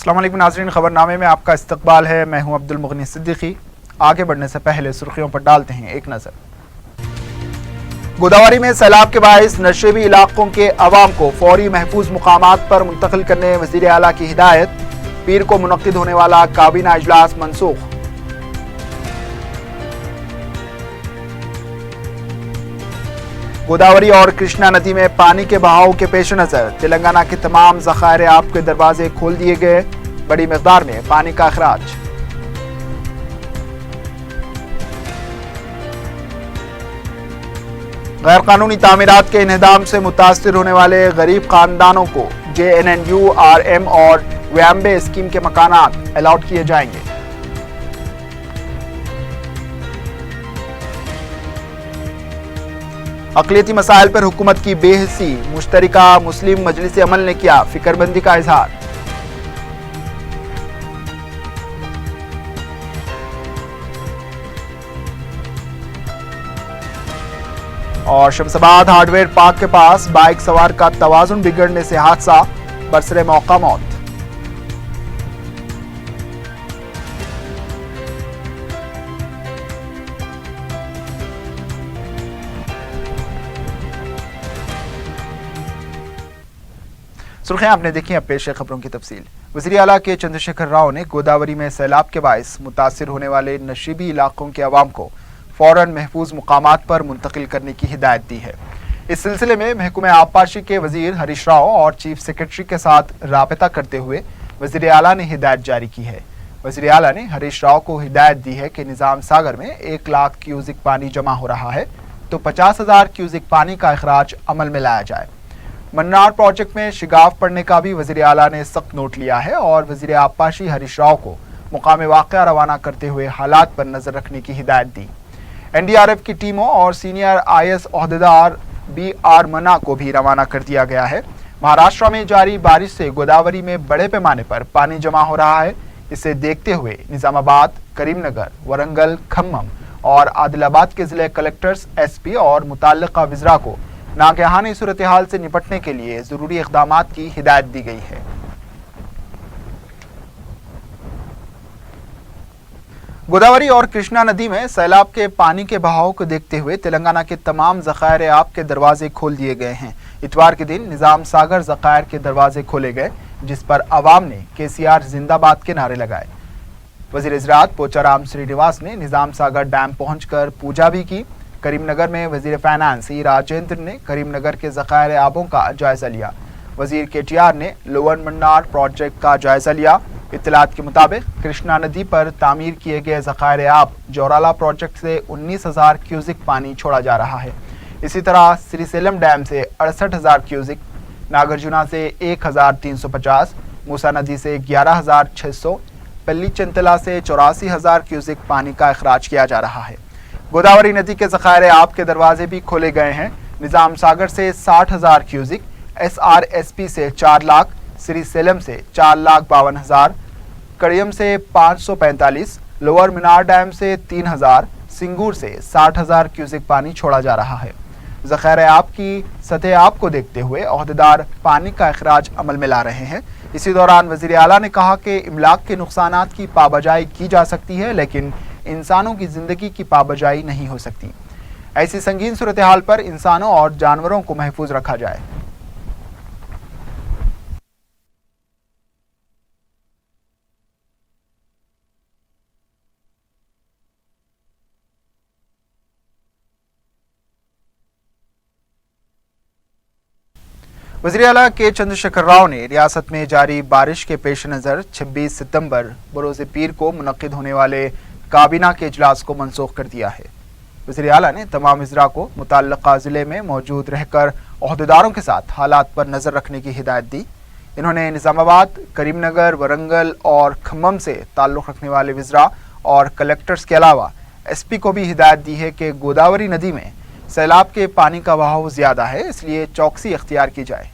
السلام علیکم ناظرین، خبرنامے میں آپ کا استقبال ہے۔ میں ہوں عبدالمغنی صدیقی۔ آگے بڑھنے سے پہلے سرخیوں پر ڈالتے ہیں ایک نظر۔ گوداوری میں سیلاب کے باعث نشیبی علاقوں کے عوام کو فوری محفوظ مقامات پر منتقل کرنے وزیر اعلیٰ کی ہدایت۔ پیر کو منعقد ہونے والا کابینہ اجلاس منسوخ۔ گوداوری اور کرشنا ندی میں پانی کے بہاؤ کے پیش نظر تلنگانہ کے تمام ذخائر آب کے دروازے کھول دیے گئے۔ بڑی مقدار میں پانی کا اخراج۔ غیر قانونی تعمیرات کے انہدام سے متاثر ہونے والے غریب خاندانوں کو JNNURM اور ویمبے اسکیم کے مکانات الاٹ کیے جائیں گے۔ اقلیتی مسائل پر حکومت کی بے حسی، مشترکہ مسلم مجلس عمل نے کیا فکر مندی کا اظہار۔ اور شمس آباد ہارڈ ویئر پارک کے پاس بائک سوار کا توازن بگڑنے سے حادثہ، برسر موقع موت۔ سرخیاں آپ نے دیکھی، اب پیش ہے خبروں کی تفصیل۔ وزیر اعلیٰ کے چندر شیکھر راؤ نے گوداوری میں سیلاب کے باعث متاثر ہونے والے نشیبی علاقوں کے عوام کو فوراً محفوظ مقامات پر منتقل کرنے کی ہدایت دی ہے۔ اس سلسلے میں محکمہ آبپاشی کے وزیر ہریش راؤ اور چیف سیکرٹری کے ساتھ رابطہ کرتے ہوئے وزیر اعلیٰ نے ہدایت جاری کی ہے۔ وزیر اعلیٰ نے ہریش راؤ کو ہدایت دی ہے کہ نظام ساگر میں 1 لاکھ کیوزک پانی جمع ہو رہا ہے تو 50,000 کیوزک پانی کا اخراج عمل میں لایا جائے۔ منار پروجیکٹ میں شگاف پڑنے کا بھی وزیر اعلیٰ نے سخت نوٹ لیا ہے اور وزیر آبپاشی ہریش راؤ کو مقام واقعہ روانہ کرتے ہوئے حالات پر نظر رکھنے کی ہدایت دی۔ NDRF کی ٹیموں اور سینئر IS عہدیدار BR منا کو بھی روانہ کر دیا گیا ہے۔ مہاراشٹر میں جاری بارش سے گوداوری میں بڑے پیمانے پر پانی جمع ہو رہا ہے۔ اسے دیکھتے ہوئے نظام آباد، کریم نگر، ورنگل، کھمم اور عادل آباد کے ضلع کلکٹرز، SP اور متعلقہ وزراء کو ناگہانی صورتحال سے نپٹنے کے لیے ضروری اقدامات کی ہدایت دی گئی ہے۔ گوداوری اور کرشنا ندی میں سیلاب کے پانی کے بہاؤ کو دیکھتے ہوئے تلنگانہ کے تمام ذخائر آب کے دروازے کھول دیے گئے ہیں۔ اتوار کے دن نظام ساگر ذخائر کے دروازے کھولے گئے، جس پر عوام نے KCR زندہ باد کے نعرے لگائے۔ وزیر زراعت پوچارام سرینیواس نے نظام ساگر ڈیم پہنچ کر پوجا بھی کی۔ کریم نگر میں وزیر فائنانس راجندر نے کریم نگر کے ذخائر آبوں کا جائزہ لیا۔ وزیر KTR نے لوور منار پروجیکٹ کا جائزہ لیا۔ اطلاعات کے مطابق کرشنا ندی پر تعمیر کیے گئے ذخائر آب جورالا پروجیکٹ سے 19,000 کیوزک پانی چھوڑا جا رہا ہے۔ اسی طرح سری سیلم ڈیم سے 68,000 کیوزک، ناگرجنا سے 1,350، موسا ندی سے 11,600، پلی چنتلا سے 84,000 کیوزک پانی کا اخراج کیا جا رہا ہے۔ گوداوری ندی کے ذخائر آب کے دروازے بھی کھولے گئے ہیں۔ نظام ساگر سے 60,000 کیوزک، SRSP سے 4 لاکھ، سری سیلم سے 4,52,000، کڑیم سے 545، لوور منار ڈیم سے 3,000، سنگور سے 60,000 کیوزک پانی چھوڑا جا رہا ہے۔ ذخائر آب کی سطح آب کو دیکھتے ہوئے عہدیدار پانی کا اخراج عمل میں لا رہے ہیں۔ اسی دوران وزیر اعلیٰ نے کہا کہ املاک کے نقصانات کی پابجائی کی جا سکتی ہے، لیکن انسانوں کی زندگی کی پابجائی نہیں ہو سکتی۔ ایسی سنگین صورتحال پر انسانوں اور جانوروں کو محفوظ رکھا جائے۔ وزیر اعلیٰ کے چندر شیکھر راؤ نے ریاست میں جاری بارش کے پیش نظر 26 ستمبر بروز پیر کو منعقد ہونے والے کابینہ کے اجلاس کو منسوخ کر دیا ہے۔ وزیر اعلیٰ نے تمام وزراء کو متعلقہ ضلع میں موجود رہ کر عہدیداروں کے ساتھ حالات پر نظر رکھنے کی ہدایت دی۔ انہوں نے نظام آباد، کریم نگر، ورنگل اور کھمم سے تعلق رکھنے والے وزراء اور کلکٹرز کے علاوہ SP کو بھی ہدایت دی ہے کہ گوداوری ندی میں سیلاب کے پانی کا بہاؤ زیادہ ہے، اس لیے چوکسی اختیار کی جائے۔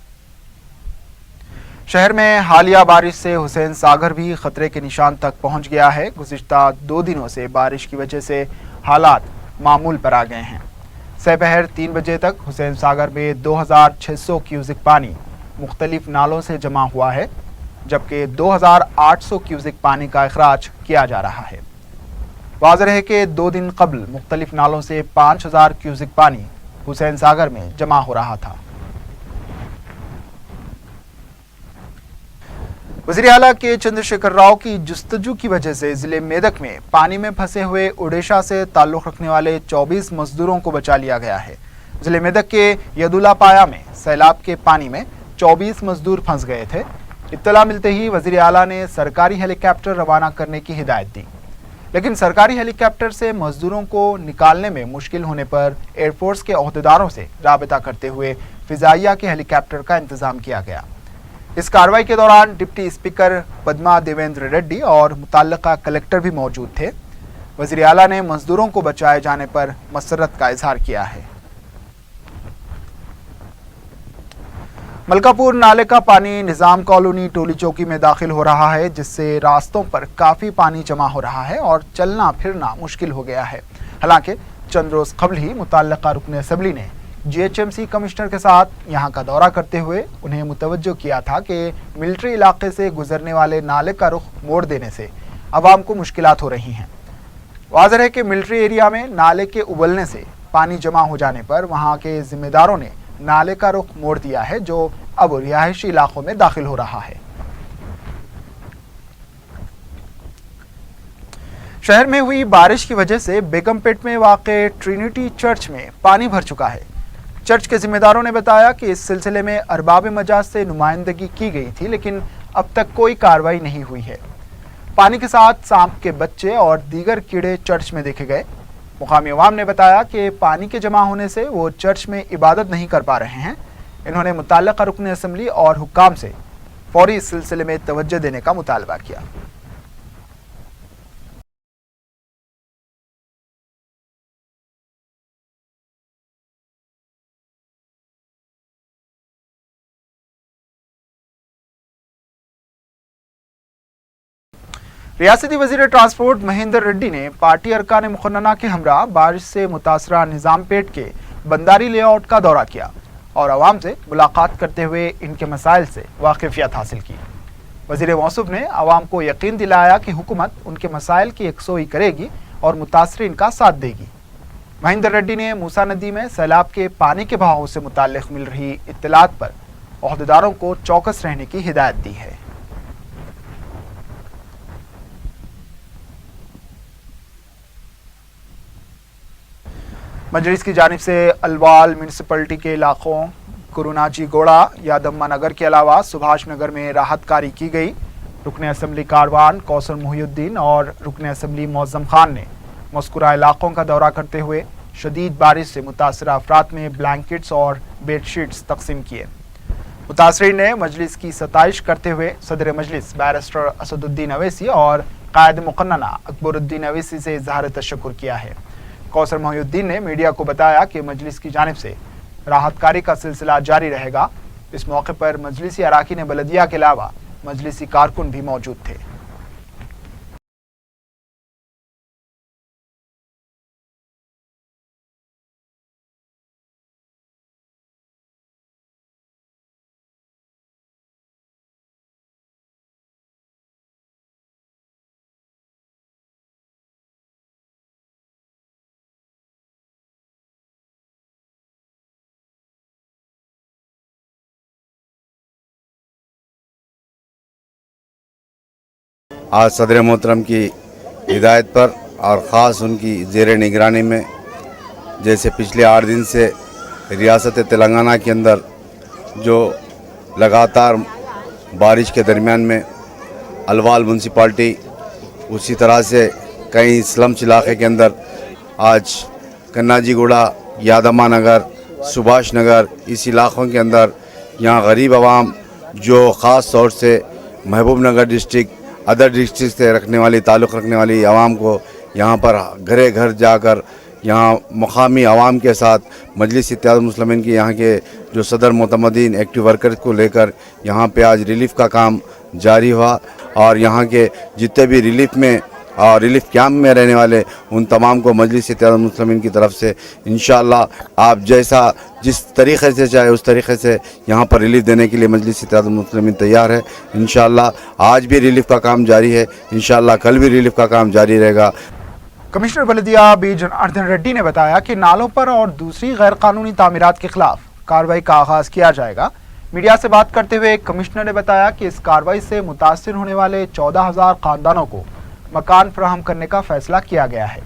شہر میں حالیہ بارش سے حسین ساگر بھی خطرے کے نشان تک پہنچ گیا ہے۔ گزشتہ 2 دنوں سے بارش کی وجہ سے حالات معمول پر آ گئے ہیں۔ سپہر 3 بجے تک حسین ساگر میں 2,600 کیوزک پانی مختلف نالوں سے جمع ہوا ہے۔ जबकि 2800 क्यूसिक पानी का अखराज किया जा रहा है। वाज़ेह है कि 2 दिन कबल मुख्तलिफ नालों से 5000 क्यूसिक पानी हुसैन सागर में जमा हो रहा था। वज़ीर आला के चंद्रशेखर राव की जुस्तजू की वजह से जिले मेदक में पानी में फंसे हुए ओडिशा से ताल्लुक़ रखने वाले 24 मजदूरों को बचा लिया गया है। जिले मेदक के यदुला पाया में सैलाब के पानी में 24 मजदूर फंस गए थे। इत्तला मिलते ही वज़ीर आला ने सरकारी हेलीकॉप्टर रवाना करने की हिदायत दी, लेकिन सरकारी हेलीकॉप्टर से मजदूरों को निकालने में मुश्किल होने पर एयरफोर्स के ओहदेदारों से राबता करते हुए फिजाइया के हेलीकॉप्टर का इंतजाम किया गया। इस कार्रवाई के दौरान डिप्टी स्पीकर पद्मा देवेंद्र रेड्डी और मुतल्लिका कलेक्टर भी मौजूद थे। वज़ीर आला ने मजदूरों को बचाए जाने पर मसरत का इजहार किया है। मलकापुर नाले का पानी निज़ाम कॉलोनी टोली चौकी में दाखिल हो रहा है, जिससे रास्तों पर काफ़ी पानी जमा हो रहा है और चलना फिरना मुश्किल हो गया है। हालांकि चंद रोज़ कबल ही मुतल्लिका रुकन असम्बली ने GHMC कमिश्नर के साथ यहां का दौरा करते हुए उन्हें मुतवज्जो किया था कि मिलिट्री इलाके से गुजरने वाले नाले का रुख मोड़ देने से आवाम को मुश्किलात हो रही हैं। वाज़ेह है कि मिलिट्री एरिया में नाले के उबलने से पानी जमा हो जाने पर वहां के जिम्मेदारों ने नाले का रुख मोड़ दिया है, जो अब रिहायशी इलाकों में दाखिल हो रहा है। शहर में हुई बारिश की वजह से बेगमपेट में वाक़े ट्रिनिटी चर्च में पानी भर चुका है। चर्च के जिम्मेदारों ने बताया कि इस सिलसिले में अरबाब मजाज से नुमाइंदगी की गई थी, लेकिन अब तक कोई कार्रवाई नहीं हुई है। पानी के साथ सांप के बच्चे और दीगर कीड़े चर्च में देखे गए। मुकामी अवाम ने बताया कि पानी के जमा होने से वो चर्च में इबादत नहीं कर पा रहे हैं। इन्होंने मुतल्लिका रुकन असम्बली और हुक्काम से फौरी इस सिलसिले में तवज्जो देने का मुतालबा किया। रियासती वज़ीर ट्रांसपोर्ट महेंद्र रेड्डी ने पार्टी अरकान मुखन्ना के हमरा बारिश से मुतासरा निज़ामपेट के बंदारी लेआउट का दौरा किया और आवाम से मुलाकात करते हुए इनके मसाइल से वाकिफियत हासिल की। वज़ीर मौसूफ ने आवाम को यकीन दिलाया कि हुकूमत उनके मसाइल की यकसोई करेगी और मुतासरीन का साथ देगी। महेंद्र रेड्डी ने मूसा नदी में सैलाब के पानी के बहाव से मुताल्लिक़ मिल रही इत्तलात पर ओहदेदारों को चौकस रहने की हिदायत दी है। मजलिस की जानिब से अलवाल म्यूनसिपलिटी के इलाकों कुरुनाजी गोड़ा यादम्मा नगर के अलावा सुभाष नगर में राहत कारी की गई। रुकन असम्बली कारवान कौसर मुहिउद्दीन और रुकन असम्बली मौज़म खान ने मज़कूरा इलाकों का दौरा करते हुए शदीद बारिश से मुतासरा अफराद में ब्लैंकेट्स और बेडशीट्स तकसीम किए। मुतासरीन ने मजलिस की सताइश करते हुए सदर मजलिस बैरिस्टर असदुद्दीन अवैसी और कायद मुक़न्नना अकबरुद्दीन अवैसी से इज़हार तशक्कुर किया है। कौसर मुहिउद्दीन ने मीडिया को बताया कि मजलिस की जानिब से राहतकारी का सिलसिला जारी रहेगा। इस मौके पर मजलिसी अराकीन बलदिया के अलावा मजलिसी कारकुन भी मौजूद थे। आज सदर मोहतरम की हिदायत पर और ख़ास उनकी ज़ेर निगरानी में जैसे पिछले 8 दिन से रियासत तेलंगाना के अंदर जो लगातार बारिश के दरमियान में अलवाल म्यूनसिपाल्टी उसी तरह से कई स्लम्स इलाके के अंदर आज कन्नाजीगुड़ा यादम्मा नगर सुभाष नगर इस इलाक़ों के अंदर यहाँ गरीब आवाम जो ख़ास तौर से महबूब नगर डिस्ट्रिक्ट अदर डिस्ट्रिक्ट से रखने वाली ताल्लुक़ रखने वाली आवाम को यहाँ पर घरे घर जाकर यहाँ मुकामी आवाम के साथ मजलिस इत्तेहाद मुस्लिमीन की यहाँ के जो सदर मोतमदीन एक्टिव वर्कर्स को लेकर यहाँ पे आज रिलीफ़ का काम जारी हुआ और यहाँ के जितने भी रिलीफ़ में اور ریلیف کیمپ میں رہنے والے ان تمام کو مجلس اتحاد المسلمین کی طرف سے انشاءاللہ آپ جس طریقے سے چاہے اس طریقے سے یہاں پر ریلیف دینے کے لیے مجلس اتحاد المسلمین تیار ہے. انشاءاللہ آج بھی ریلیف کا کام جاری ہے, انشاءاللہ کل بھی ریلیف کا کام جاری رہے گا. کمشنر بلدیہ بی جناردن ریڈی نے بتایا کہ نالوں پر اور دوسری غیر قانونی تعمیرات کے خلاف کارروائی کا آغاز کیا جائے گا. میڈیا سے بات کرتے ہوئے کمشنر نے بتایا کہ اس کارروائی سے متاثر ہونے والے 14,000 خاندانوں کو مکان فراہم کرنے کا فیصلہ کیا گیا ہے.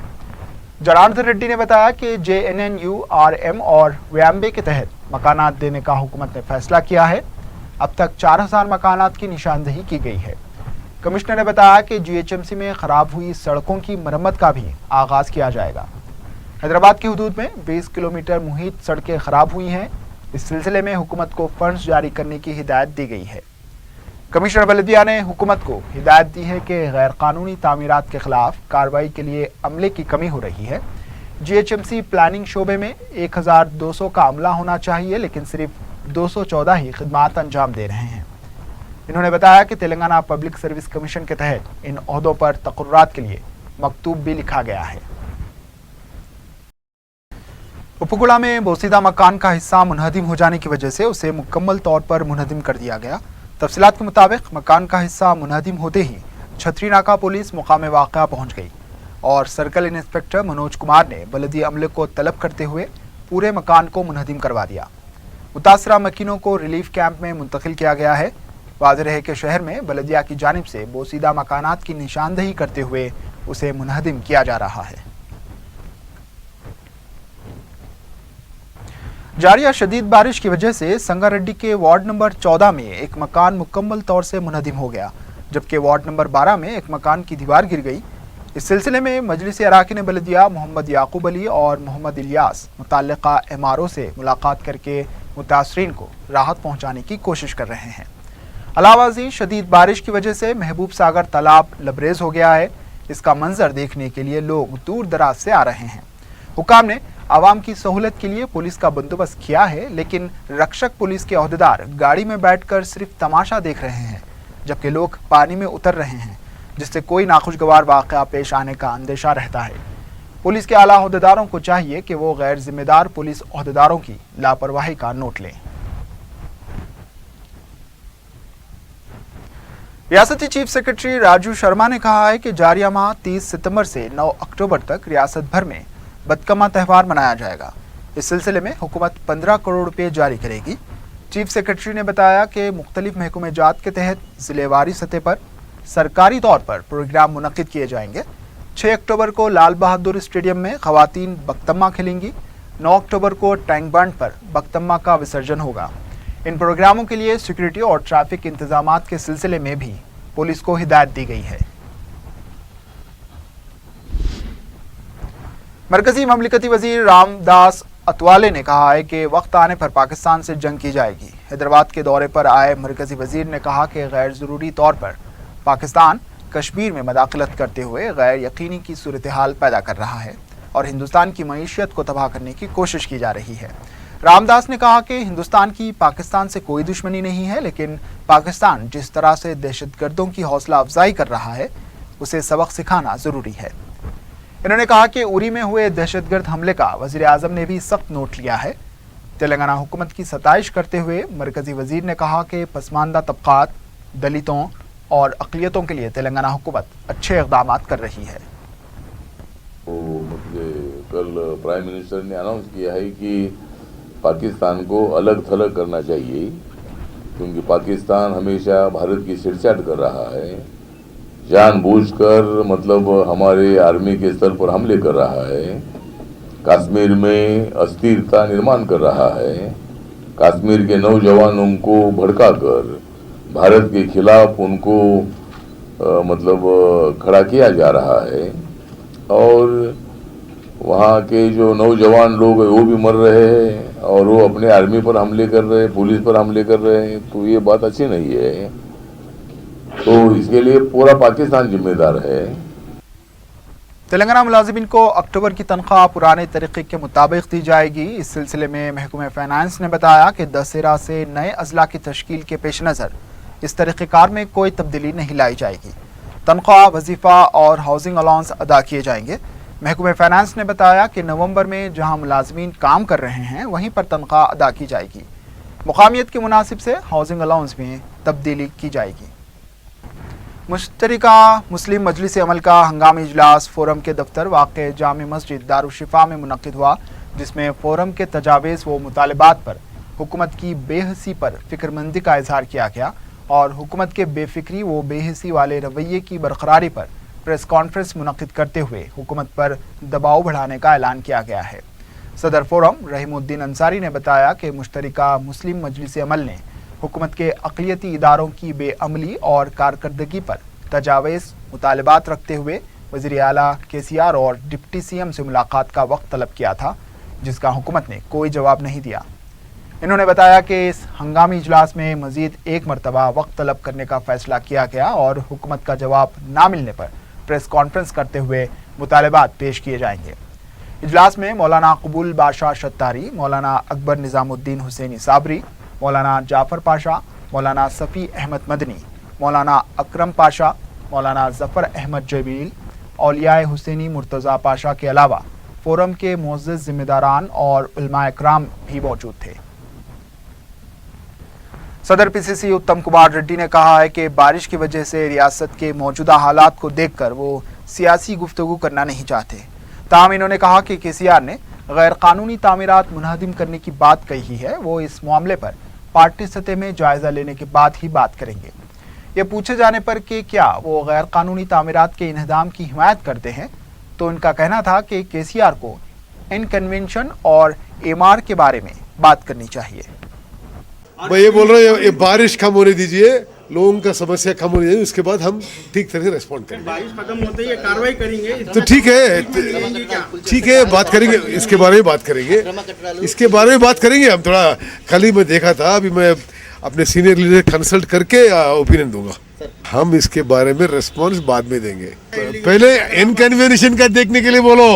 جناردن ریڈی نے بتایا کہ JNNURM اور ویامبے کے تحت مکانات دینے کا حکومت نے فیصلہ کیا ہے. اب تک 4,000 مکانات کی نشاندہی کی گئی ہے. کمشنر نے بتایا کہ GHMC میں خراب ہوئی سڑکوں کی مرمت کا بھی آغاز کیا جائے گا. حیدرآباد کی حدود میں 20 کلومیٹر محیط سڑکیں خراب ہوئی ہیں. اس سلسلے میں حکومت کو فنڈز جاری کرنے کی ہدایت دی گئی ہے. کمشنر بلدیہ نے حکومت کو ہدایت دی ہے کہ غیر قانونی تعمیرات کے خلاف کارروائی کے لیے عملے کی کمی ہو رہی ہے. GHMC پلاننگ شعبے میں 1,200 کا عملہ ہونا چاہیے, لیکن صرف 214 ہی خدمات انجام دے رہے ہیں. انہوں نے بتایا کہ تلنگانہ پبلک سروس کمیشن کے تحت ان عہدوں پر تقررات کے لیے مکتوب بھی لکھا گیا ہے. اپگوڑا میں بوسیدہ مکان کا حصہ منہدم ہو جانے کی وجہ سے اسے مکمل طور پر منہدم کر دیا گیا. تفصیلات کے مطابق مکان کا حصہ منہدم ہوتے ہی چھتری ناکہ پولیس مقام واقعہ پہنچ گئی اور سرکل انسپکٹر منوج کمار نے بلدی عملے کو طلب کرتے ہوئے پورے مکان کو منہدم کروا دیا. متاثرہ مکینوں کو ریلیف کیمپ میں منتقل کیا گیا ہے. واضح ہے کہ شہر میں بلدیہ کی جانب سے بوسیدہ مکانات کی نشاندہی کرتے ہوئے اسے منہدم کیا جا رہا ہے. جاریہ شدید بارش کی وجہ سے سنگاریڈی کے وارڈ نمبر 14 میں ایک مکان مکمل طور سے منہدم ہو گیا, جبکہ وارڈ نمبر 12 میں ایک مکان کی دیوار گر گئی. اس سلسلے میں مجلس اراکین بلدیہ محمد یعقوب علی اور محمد الیاس متعلقہ MRO سے ملاقات کر کے متاثرین کو راحت پہنچانے کی کوشش کر رہے ہیں. علاوہ ازیں شدید بارش کی وجہ سے محبوب ساگر تالاب لبریز ہو گیا ہے. اس کا منظر دیکھنے کے لیے لوگ دور دراز سے آ رہے ہیں. حکام نے عوام کی سہولت کے لیے پولیس کا بندوبست کیا ہے, لیکن رکشک پولیس کے عہدیدار گاڑی میں بیٹھ کر صرف تماشا دیکھ رہے ہیں, جبکہ لوگ پانی میں اتر رہے ہیں, جس سے کوئی ناخوشگوار واقعہ پیش آنے کا اندیشہ رہتا ہے. پولیس کے اعلیٰ عہدیداروں کو چاہیے کہ وہ غیر ذمہ دار پولیس عہدیداروں کی لاپرواہی کا نوٹ لیں. ریاستی چیف سیکرٹری راجو شرما نے کہا ہے کہ جاریہ ماہ 30 ستمبر سے 9 اکتوبر تک ریاست بھر میں بدکما تہوار منایا جائے گا. اس سلسلے میں حکومت 15 کروڑ روپے جاری کرے گی. چیف سیکرٹری نے بتایا کہ مختلف محکمہ جات کے تحت ضلع واری سطح پر سرکاری طور پر پروگرام منعقد کیے جائیں گے. 6 اکتوبر کو لال بہادر اسٹیڈیم میں خواتین بکتما کھیلیں گی. 9 اکتوبر کو ٹینک بنڈ پر بکتما کا وسرجن ہوگا. ان پروگراموں کے لیے سیکورٹی اور ٹریفک انتظامات کے سلسلے میں بھی پولیس کو ہدایت دی گئی ہے. مرکزی مملکتی وزیر رام داس اتوالے نے کہا ہے کہ وقت آنے پر پاکستان سے جنگ کی جائے گی. حیدرآباد کے دورے پر آئے مرکزی وزیر نے کہا کہ غیر ضروری طور پر پاکستان کشمیر میں مداخلت کرتے ہوئے غیر یقینی کی صورتحال پیدا کر رہا ہے اور ہندوستان کی معیشت کو تباہ کرنے کی کوشش کی جا رہی ہے. رام داس نے کہا کہ ہندوستان کی پاکستان سے کوئی دشمنی نہیں ہے, لیکن پاکستان جس طرح سے دہشت گردوں کی حوصلہ افزائی کر رہا ہے اسے سبق سکھانا ضروری ہے. انہوں نے کہا کہ اری میں ہوئے دہشت گرد حملے کا وزیر اعظم نے بھی سخت نوٹ لیا ہے. تلنگانہ حکومت کی ستائش کرتے ہوئے مرکزی وزیر نے کہا کہ پسماندہ طبقات, دلتوں اور اقلیتوں کے لیے تلنگانہ حکومت اچھے اقدامات کر رہی ہے. کل پرائم منسٹر نے اناؤنس کیا ہے کہ پاکستان کو الگ تھلگ کرنا چاہیے, کیونکہ پاکستان ہمیشہ بھارت کی چھیڑ چھاڑ کر رہا ہے, جان بوجھ کر ہمارے آرمی کے استر پر حملے کر رہا ہے, کشمیر میں استھرتا نرمان کر رہا ہے, کشمیر کے نوجوانوں کو بھڑکا کر بھارت کے خلاف ان کو کھڑا کیا جا رہا ہے, اور وہاں کے جو نوجوان لوگ ہیں وہ بھی مر رہے ہیں اور وہ اپنے آرمی پر حملے کر رہے ہیں, پولیس پر حملے کر رہے ہیں. تو یہ بات اچھی نہیں ہے. تو اس کے لیے پورا پاکستان ذمہ دار ہے. تلنگانہ ملازمین کو اکتوبر کی تنخواہ پرانے طریقے کے مطابق دی جائے گی. اس سلسلے میں محکمہ فائنانس نے بتایا کہ دسہرہ سے نئے اضلاع کی تشکیل کے پیش نظر اس طریقہ کار میں کوئی تبدیلی نہیں لائی جائے گی. तनख्वाह, वजीफा और हाउसिंग अलाउंस अदा किए जाएंगे। महकमे फाइनेंस ने बताया कि नवंबर में जहां मुलाजमीन काम कर रहे हैं वहीं पर तनख्वाह अदा की जाएगी। मुकामियत के मुनासिब से हाउसिंग अलाउंस में तब्दीली की जाएगी। मुश्तरिका मुस्लिम मजलिस अमल का हंगामी इजलास फोरम के दफ्तर वाक़े जामे मस्जिद दारुशिफा में मुनक्किद हुआ, जिसमें फोरम के तजावीज़ व मुतालबात पर हुकूमत की बेहसी पर फिक्रमंदी का इजहार किया गया और हुकूमत के बेफिक्री व बेहसी वाले रवैये की बरकरारी पर प्रेस कॉन्फ्रेंस मुनक्किद करते हुए हुकूमत पर दबाव बढ़ाने का ऐलान किया गया है। सदर फोरम रहीमुद्दीन अंसारी ने बताया कि मुश्तरिका मुस्लिम मजलिस अमल ने हुकूमत के अक़लियती इदारों की बेअमली और कारकर्दगी पर तजावीज़ मुतालबात रखते हुए वज़ीर आला KCR और डिप्टी CM से मुलाकात का वक्त तलब किया था, जिसका हुकूमत ने कोई जवाब नहीं दिया। इन्होंने बताया कि इस हंगामी इजलास में मज़ीद एक मरतबा वक्त तलब करने का फैसला किया गया और हुकूमत का जवाब ना मिलने पर प्रेस कॉन्फ्रेंस करते हुए मुतालबात पेश किए जाएंगे। इजलास में मौलाना कबूल बादशाह शत्तारी, मौलाना अकबर निज़ामुद्दीन हुसैनी साबरी, मौलाना जाफ़र पाशा, मौलाना सफ़ी अहमद मदनी, मौलाना अकरम पाशा, मौलाना ज़फ़र अहमद जबील, औलियाए हुसैनी मुर्तज़ा पाशा के अलावा फोरम के मुअज़्ज़ज़ ज़िम्मेदारान और उलमा इकराम भी मौजूद थे। सदर PCC उत्तम कुमार रेड्डी ने कहा है कि बारिश की वजह से रियासत के मौजूदा हालात को देखकर वो सियासी गुफ्तगू करना नहीं चाहते। ताहम इन्होंने कहा कि KCR ने गैर कानूनी तामीरात मुनहदिम करने की बात कही है, वो इस मामले पर पार्टी सतह में जायज़ा लेने के बाद ही बात करेंगे। ये पूछे जाने पर कि क्या वो गैर कानूनी तामीरात के इन्हदाम की हिमायत करते हैं, तो इनका कहना था कि KCR को इन कन्वेंशन और MR के बारे में बात करनी चाहिए। मैं ये बोल रहा हूँ, ये बारिश कम होने दीजिए, लोगों का समस्या कम होने दीजिए, उसके बाद हम ठीक तरह से रेस्पॉन्ड करेंगे। बारिश खत्म होते ही कार्रवाई करेंगे तो ठीक है, बात करेंगे, इसके बारे में बात करेंगे, इसके बारे में बात करेंगे। हम थोड़ा कल ही मैं देखा था, अभी मैं अपने सीनियर लीडर कंसल्ट करके ओपिनियन दूंगा। हम इसके बारे में रेस्पॉन्स बाद में देंगे, पहले इनकन्वीनियंस का देखने के लिए बोलो।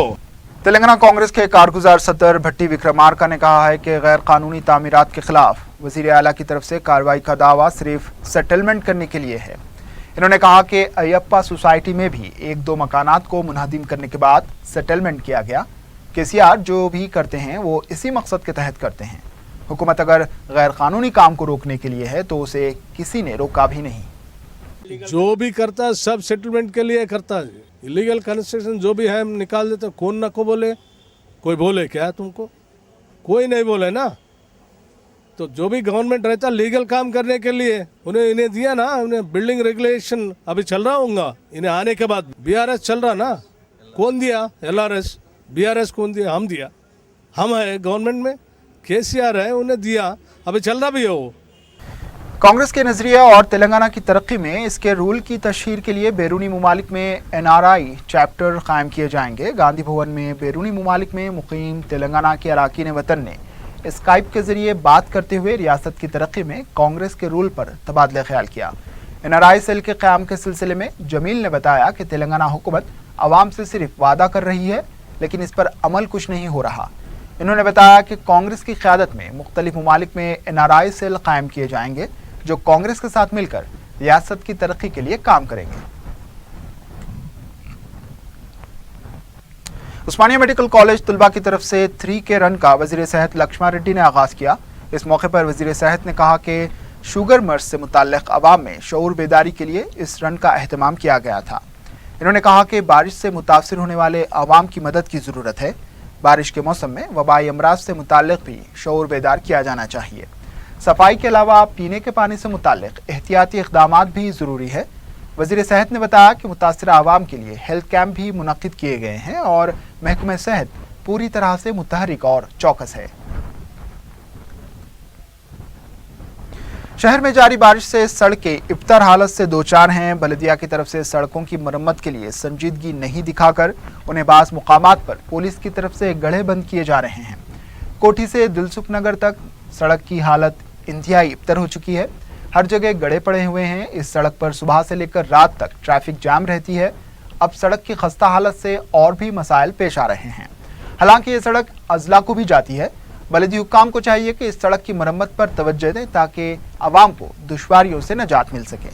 तेलंगाना कांग्रेस के कारगुजार सदर भट्टी विक्रमार्का ने कहा है कि गैर कानूनी तामीरात के खिलाफ वज़ीर आला की तरफ से कार्रवाई का दावा सिर्फ सेटलमेंट करने के लिए है। इन्होंने कहा कि अयप्पा सोसाइटी में भी 1-2 मकानात को मुनहदिम करने के बाद सेटलमेंट किया गया। KCR जो भी करते हैं वो इसी मकसद के तहत करते हैं। हुकूमत अगर गैर कानूनी काम को रोकने के लिए है तो उसे किसी ने रोका भी नहीं। जो भी करता है सब सेटलमेंट के लिए करता है। इलीगल कंस्ट्रक्शन जो भी है हम निकाल देते हैं। कौन ना को बोले, कोई बोले क्या तुमको? कोई नहीं बोले ना। तो जो भी गवर्नमेंट रहता लीगल काम करने के लिए इन्हें दिया ना, उन्हें बिल्डिंग रेगुलेशन अभी चल रहा होगा, इन्हें आने के बाद BRS चल रहा ना, कौन दिया? LRS, BRS कौन दिया? हम दिया, हम है गवर्नमेंट में, KCR है, उन्हें दिया, अभी चल रहा भी है वो। कांग्रेस के नजरिया और तेलंगाना की तरक्की में इसके रूल की तशहीर के लिए बैरूनी ममालिक में NRI चैप्टर कायम किए जाएंगे। गांधी भवन में बैरूनी ममालिक में मुकीम तेलंगाना के अराकीन वतन ने स्काइप के जरिए बात करते हुए रियासत की तरक्की में कांग्रेस के रूल पर तबादला ख्याल किया। NRI सेल के क़याम के सिलसिले में जमील ने बताया कि तेलंगाना हुकूमत आवाम से सिर्फ वादा कर रही है, लेकिन इस पर अमल कुछ नहीं हो रहा। इन्होंने बताया कि कांग्रेस की क़यादत में मुख्तलिफ ममालिक में NRI सेल कायम किए जाएंगे जो कांग्रेस के साथ मिलकर रियासत की तरक्की के लिए काम करेंगे। उस्मानिया मेडिकल कॉलेज तुलबा की तरफ से 3K रन का वज़ीर सेहत लक्ष्मण रेड्डी ने आगाज़ किया। इस मौके पर वज़ीर सेहत ने कहा कि शुगर मर्ज से मुताल्लिक़ अवाम में शऊर बेदारी के लिए इस रन का अहतमाम किया गया था। इन्होंने कहा कि बारिश से मुतासिर होने वाले अवाम की मदद की ज़रूरत है। बारिश के मौसम में वबाई अमराज से मुताल्लिक़ भी शऊर बेदार किया जाना चाहिए। सफाई के अलावा पीने के पानी से मुताल्लिक़ एहतियाती इक़दामात भी ज़रूरी है। वज़ीर सेहत ने बताया कि मुतासिरा आवाम के लिए हेल्थ कैंप भी मुनक़्क़िद किए गए हैं और महकमे सेहत पूरी तरह से मुतहरिक और चौकस है। शहर में जारी बारिश से सड़कें इब्तर हालत से दो चार हैं। बल्दिया की तरफ से सड़कों की मरम्मत के लिए संजीदगी नहीं दिखाकर उन्हें बास मुकामात पर पुलिस की तरफ से गड्ढे बंद किए जा रहे हैं। कोठी से दिलसुख नगर तक सड़क की हालत इंतहाई इब्तर हो चुकी है। हर जगह गड्ढे पड़े हुए हैं। इस सड़क पर सुबह से लेकर रात तक ट्रैफिक जाम रहती है। अब सड़क की खस्ता हालत से और भी मसाइल पेश आ रहे हैं। हालांकि ये सड़क अजला को भी जाती है। बलदी हुक्काम को चाहिए कि इस सड़क की मरम्मत पर तवज्जो दें ताकि आवाम को दुश्वारियों से निजात मिल सके।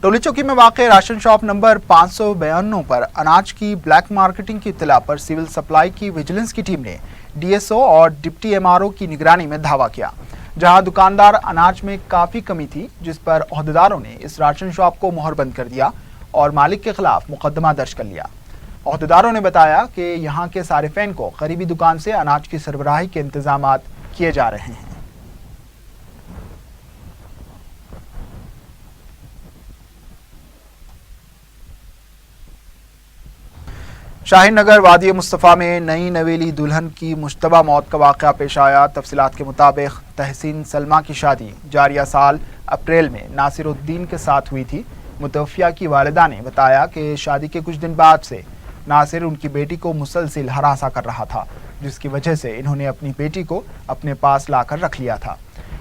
टोली चौकी में वाक़ राशन शॉप नंबर 552 पर अनाज की ब्लैक मार्केटिंग की इत्तला पर सिविल सप्लाई की विजिलेंस की टीम ने डीएसओ और डिप्टी एमआरओ की निगरानी में धावा किया, जहां दुकानदार अनाज में काफ़ी कमी थी, जिस पर ओहदेदारों ने इस राशन शॉप को मोहरबंद कर दिया और मालिक के खिलाफ मुकदमा दर्ज कर लिया। ओहदेदारों ने बताया कि यहाँ के सारिफैन को करीबी दुकान से अनाज की सरबराही के इंतजाम किए जा रहे हैं। शाहीन नगर वादी मुस्तफ़ा में नई नवेली दुल्हन की मुश्तबा मौत का वाक़या पेश आया। तफसीलात के मुताबिक तहसीन सलमा की शादी जारिया साल अप्रैल में नासिरुद्दीन के साथ हुई थी। मुतवफ़िया की वालिदा ने बताया कि शादी के कुछ दिन बाद से नासिर उनकी बेटी को मुसलसिल हरासा कर रहा था, जिसकी वजह से इन्होंने अपनी बेटी को अपने पास लाकर रख लिया था।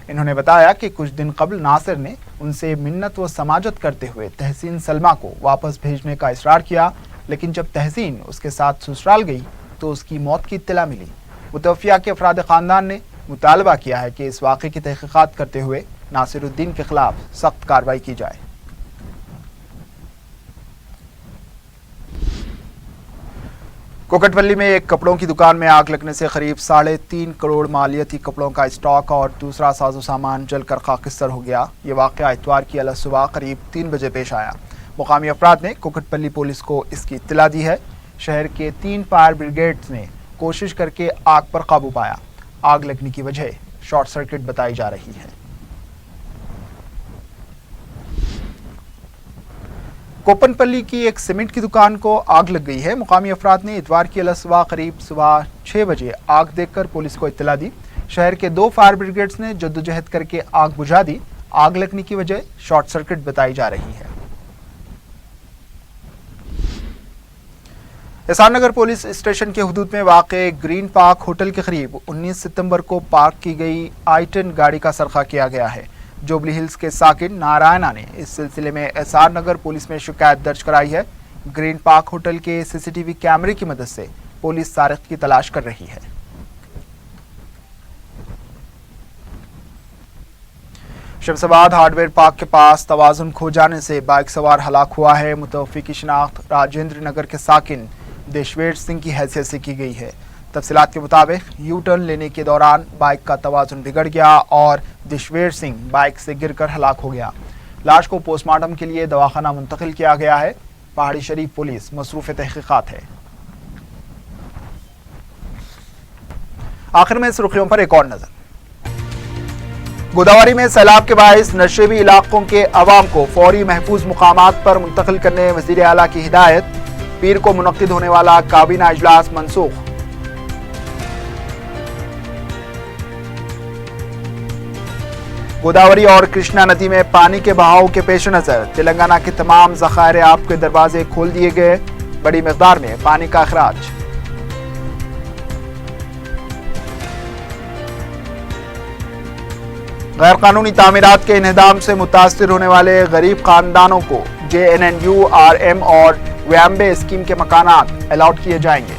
इन्होंने बताया कि कुछ दिन कबल नासिर ने उनसे मिन्नत व समाजत करते हुए तहसीन सलमा को वापस भेजने का इसरार किया, लेकिन जब तहसीन उसके साथ ससुराल गई तो उसकी मौत की इत्तला मिली। मुतवफ़िया के अफराद ख़ानदान ने मुतालबा किया है कि इस वाक़े की तहक़ीक़ात करते हुए नासिरुद्दीन के खिलाफ सख्त कार्रवाई की जाए। कोकटपल्ली में एक कपड़ों की दुकान में आग लगने से करीब 3.5 करोड़ मालियती कपड़ों का स्टॉक और दूसरा साजो सामान जलकर खाकिस्तर हो गया। ये वाक़या इतवार की अलग सुबह करीब 3 बजे पेश आया। मुकामी अफराद ने कोकटपल्ली पुलिस को इसकी इत्तला दी है। शहर के 3 फायर ब्रिगेड्स ने कोशिश करके आग पर काबू पाया। आग लगने की वजह शॉर्ट सर्किट बताई जा रही है। कोपनपल्ली की एक सीमेंट की दुकान को आग लग गई है। मुकामी अफराद ने इतवार की अलसुबह करीब सुबह 6 बजे आग देखकर पुलिस को इत्तला दी। शहर के 2 फायर ब्रिगेड्स ने जद्दोजहद करके आग बुझा दी। आग लगने की वजह शॉर्ट सर्किट बताई जा रही है। एहसान नगर पुलिस स्टेशन के हुदूद में वाक़े ग्रीन पार्क होटल के करीब 19 सितंबर को पार्क की गई आई-10 गाड़ी का सरखा किया गया है। जुबली हिल्स के साकिन नारायणा ने इस सिलसिले में एहसान नगर पुलिस में शिकायत दर्ज कराई है। ग्रीन पार्क होटल के सीसीटीवी कैमरे की मदद से पुलिस सारिक की तलाश कर रही है। शमशाबाद हार्डवेयर पार्क के पास तवाजुन खो जाने से बाइक सवार हलाक हुआ है। मुतवफ़्फ़ी की शिनाख्त राजेंद्र नगर के साकिन देशवेर सिंह की हैसियत से की गई है। तफसीलात के मुताबिक यू टर्न लेने के दौरान बाइक का तवाजुन बिगड़ गया और देशवेर सिंह बाइक से गिरकर हलाक हो गया। लाश को पोस्टमार्टम के लिए दवाखाना मुंतकिल किया गया है। पहाड़ी शरीफ पुलिस मसरूफ़ तहक़ीक़ात है। आखिर में सुर्खियों पर एक और नजर। गोदावरी में सैलाब के बाइस नशेबी इलाकों के अवाम को फौरी महफूज मुकामात पर मुंतकिल करने वज़ीर आला की हिदायत। पीर को मुनक्किद होने वाला काबीना इजलास मनसूख। गोदावरी और कृष्णा नदी में पानी के बहाव के पेश नजर तेलंगाना के तमाम ज़खायर आब के दरवाजे खोल दिए गए। बड़ी मिकदार में पानी का अखराज। गैर कानूनी तामीरात के इन्हदाम से मुतासिर होने वाले गरीब खानदानों को JNNURM और वैम्बे स्कीम के मकानात अलॉट किए जाएंगे।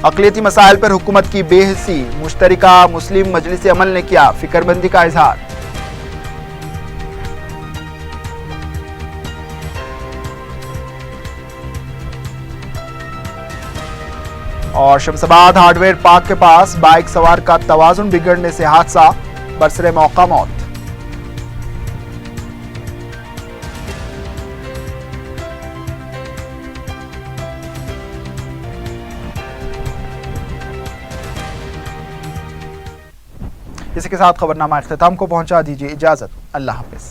अक़लियती मसाइल पर हुकूमत की बेहसी मुश्तरिका मुस्लिम मजलिस अमल ने किया फिक्रमंदी का इजहार। और शमशाबाद हार्डवेयर पार्क के पास बाइक सवार का तवाजुन बिगड़ने से हादसा, बरसरे मौका मौत। इसी के साथ खबरनामा इख्तिताम को पहुंचा। दीजिए इजाजत। अल्लाह हाफिज।